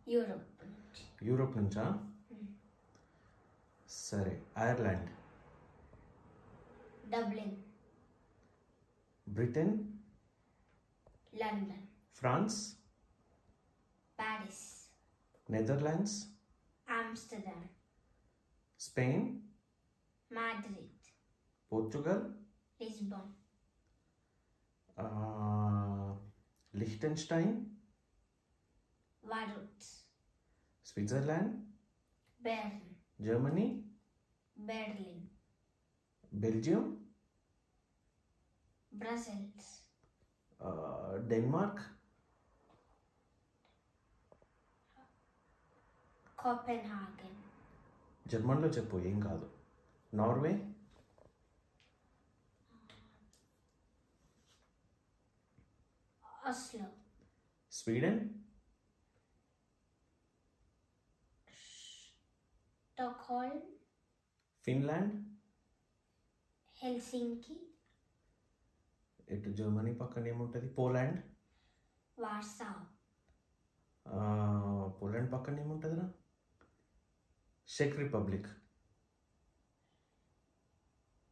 Europe నుంచా? సరే. Ireland. Dublin. Britain. London. France. Paris. Netherlands. Amsterdam. Spain. Madrid. Portugal. Lisbon. Liechtenstein. వారూట్. Switzerland. Bern. Germany. Berlin. Belgium. Brussels. Denmark. Copenhagen. జర్మన్లో చెప్పు, ఏం కాదు. Norway. Oslo. Sweden. Stockholm. Finland. Helsinki. ఇటు Germany పక్కన ఏముంటుంది? పోలాండ్. వార్సా. పోలాండ్ పక్కన ఏముంటుందిరా? చెక్ Republic.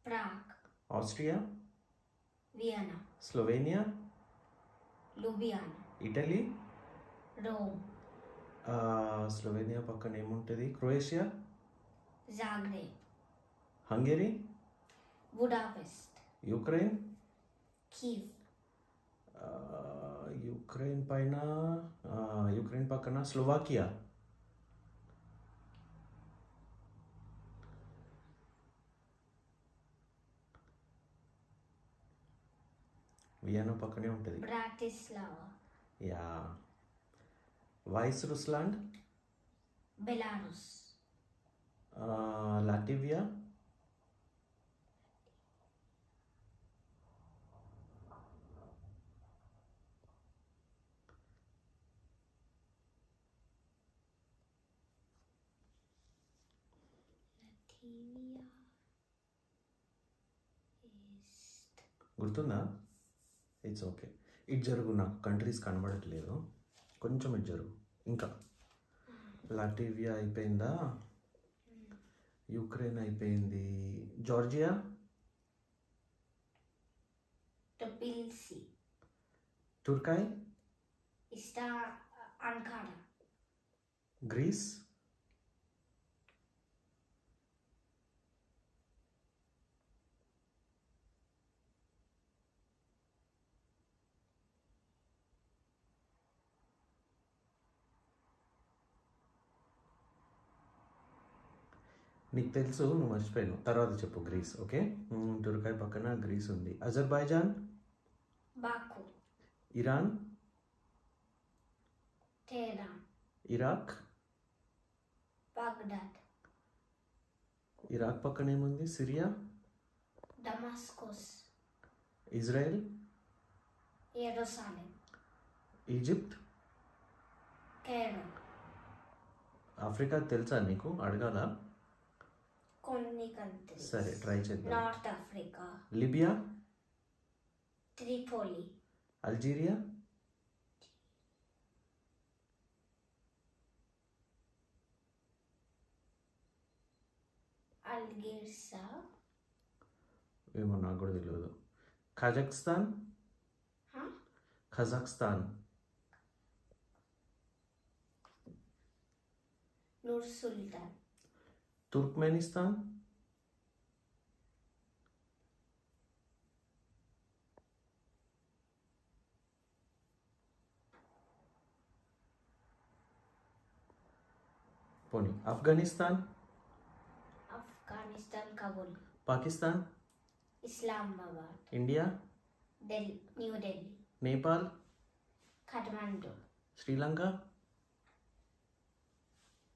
Prague. Austria. Vienna. Slovenia. Ljubljana. Italy. Rome. Slovenia పక్కన ఏముంటుంది? Croatia. Zagreb. Hungary. Budapest. Ukraine. Kiev. Ukraine పక్కన స్లోవాకియా. వియన్నా పక్కనే ఉంటుంది. బ్రాటిస్లావా. యా. వైస్ రుస్లాండ్. బెలారస్. లాటివియా. గుర్తుందా? It's okay. ఇటు జరుగు, నాకు కంట్రీస్ కనబడట్లేదు, కొంచెం ఇటు జరుగు. ఇంకా లాటివియా అయిపోయిందా? యుక్రెయిన్ అయిపోయింది. జార్జియా. టబిల్సి. తుర్కాయ్. అంకారా. గ్రీస్. నీకు తెలుసు, నువ్వు మర్చిపోయాను, తర్వాత చెప్పు. గ్రీస్. ఓకే. తుర్కాయ్ పక్కన గ్రీస్ ఉంది. Azerbaijan. Baku. Iran. Tehran. Iraq. Baghdad. Iraq పక్కన ఏముంది? సిరియా. డమాస్కస్. ఇజ్రాయెల్. యెరూషలేం. ఈజిప్ట్. కైరో. ఆఫ్రికా తెలుసా నీకు? అడగాల. కొన్ని కంట్రీస్. సరే, ట్రై చేద్దాం. North Africa. Libya. Tripoli. Algeria. Algiers. ఏమో నాకు కూడా తెలియదు. Kazakhstan. Kazakhstan. Nur Sultan. Turkmenistan. పోనీ. ఆఫ్ఘనిస్తాన్. ఆఫ్ఘనిస్తాన్ కాబూల్. పాకిస్తాన్. ఇస్లామాబాద్. ఇండియా. న్యూ ఢిల్లీ. నేపాల్. ఖాట్మండు. శ్రీలంక.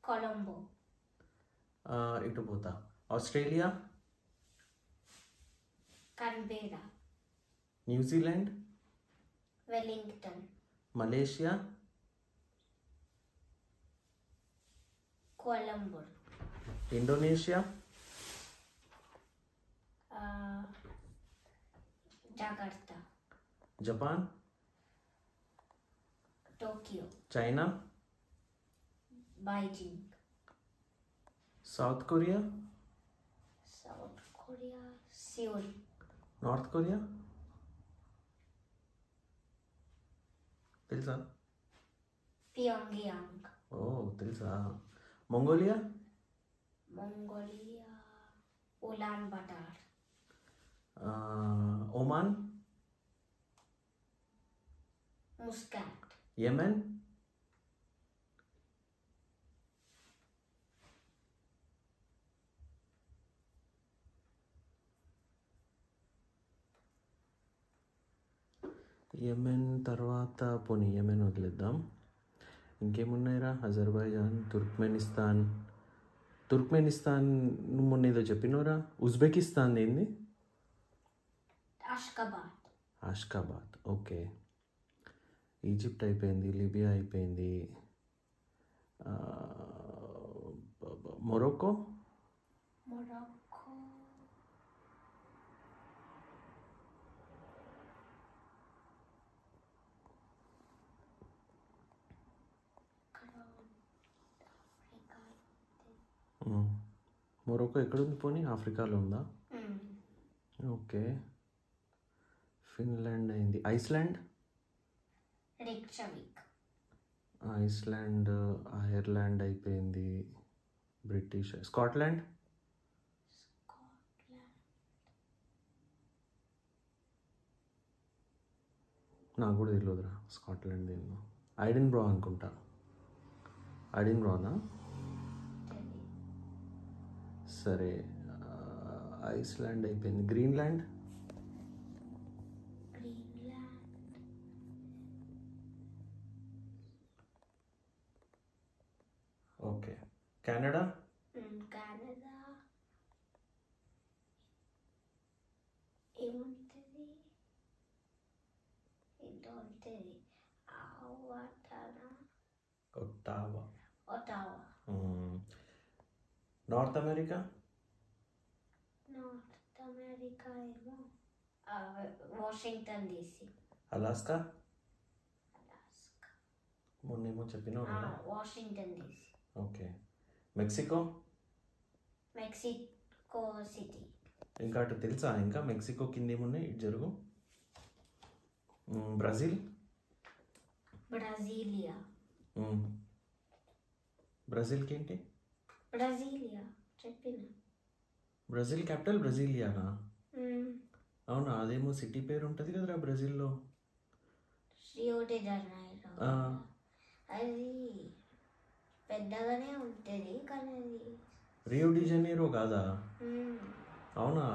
కొలంబో. ఇటు పోతా. Australia. Canberra. New Zealand. Wellington. Malaysia. Kuala Lumpur. Indonesia. Jakarta. Japan. Tokyo. China. బైజింగ్. South Korea, south Korea Seoul. North Korea తెలుసా? పియోంగ్యాంగ్. ఓ తెలుసా? Mongolia, Mongolia woollen బటార్. Oman, ముస్కాట్. Yemen, Yemen తర్వాత పోనీ యెమెన్ వదిలేద్దాం. ఇంకేమున్నాయిరా? Azerbaijan, Turkmenistan మొన్న ఏదో చెప్పినవరా? ఉజ్బెకిస్తాన్ ఏంది? అష్కాబాద్. ఓకే. ఈజిప్ట్ అయిపోయింది, లిబియా అయిపోయింది, మొరొక్కో, మొరొక్కో ఎక్కడుంది? పోనీ ఆఫ్రికాలో ఉందా? ఓకే. ఫిన్లాండ్ అయింది. ఐస్లాండ్, ఐర్లాండ్ అయిపోయింది, బ్రిటిష్. స్కాట్లాండ్, నాకు కూడా తెలియదురా స్కాట్లాండ్ ఏందో. ఐడెన్బ్రా అనుకుంటా. ఐడెన్బ్రానా? సరే, ఐస్లాండ్ అయిపోయింది. Greenland, okay. కెనడా, ఏముంటుంది? ఏంటో ఉంటుంది. ఒట్టావా. నార్త్ నార్త్ అమెరికా, ఏమో వాషింగ్టన్ DC. అలాస్కా, మొన్నేమో చెప్పినావు కదా. Washington DC. Okay. Mexico city. ఇంకా అటు తెలుసా? ఇంకా మెక్సికో కింద ఏమున్నాయి? ఇటు జరుగు. బ్రెజిలియా. బ్రెజిల్కి ఏంటి? చెప్పిన. బ్రెజిల్ క్యాపిటల్ బ్రెజిలియానా? అవునా? అదేమో సిటీ పేరు ఉంటుంది కదరా బ్రెజిల్లో. Rio de Janeiro. అది పెద్దగానే ఉంటుంది కానీ అది రియో డి జనైరో కాదా? అవునా?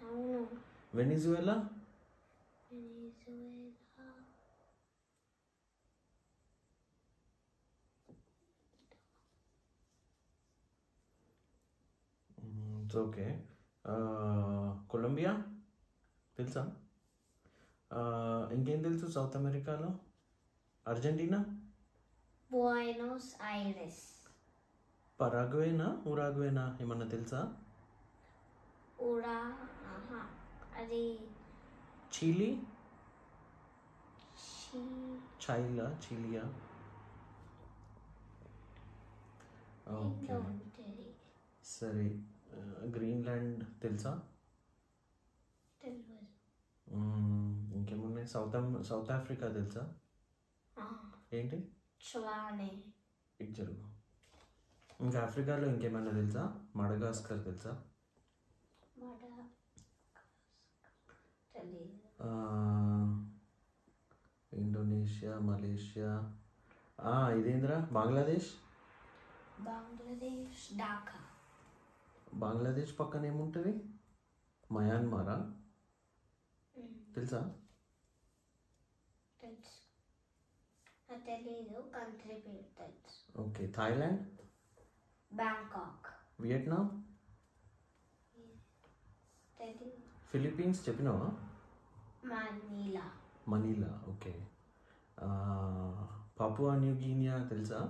అవును. Venezuela, okay. కొలంబియా తెలుసా? ఇంకేం తెలుసు సౌత్ అమెరికాలో? అర్జెంటీనా, బుయనోస్ ఐరెస్. పరాగ్వేనా, ఉరాగ్వేనా ఏమన్నా తెలుసా? అది చిలీ, చిలియా. ఓకే. సరే, గ్రీన్లాండ్ తెలుసా? ఇంకేమున్నాయి? సౌత్ ఆఫ్రికా తెలుసా? ఏంటి? ఇటు జరుగు. ఇంకా ఆఫ్రికాలో ఇంకేమైనా తెలుసా? మడగాస్కర్ తెలుసా? Indonesia, Malaysia. ఇదేంద్రా? బంగ్లాదేశ్. ఢాకా. బంగ్లాదేశ్ పక్కన ఏముంటుంది? మయన్మారా? తెలుసా? తెలీదు, కంట్రీ పేరు తెలుసు. Okay. Thailand, Bangkok. Vietnam, Philippines చెప్పినావా? Manila. Okay. Papua New Guinea తెలుసా?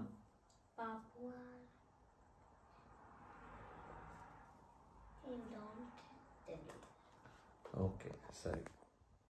ఓకే. సరే.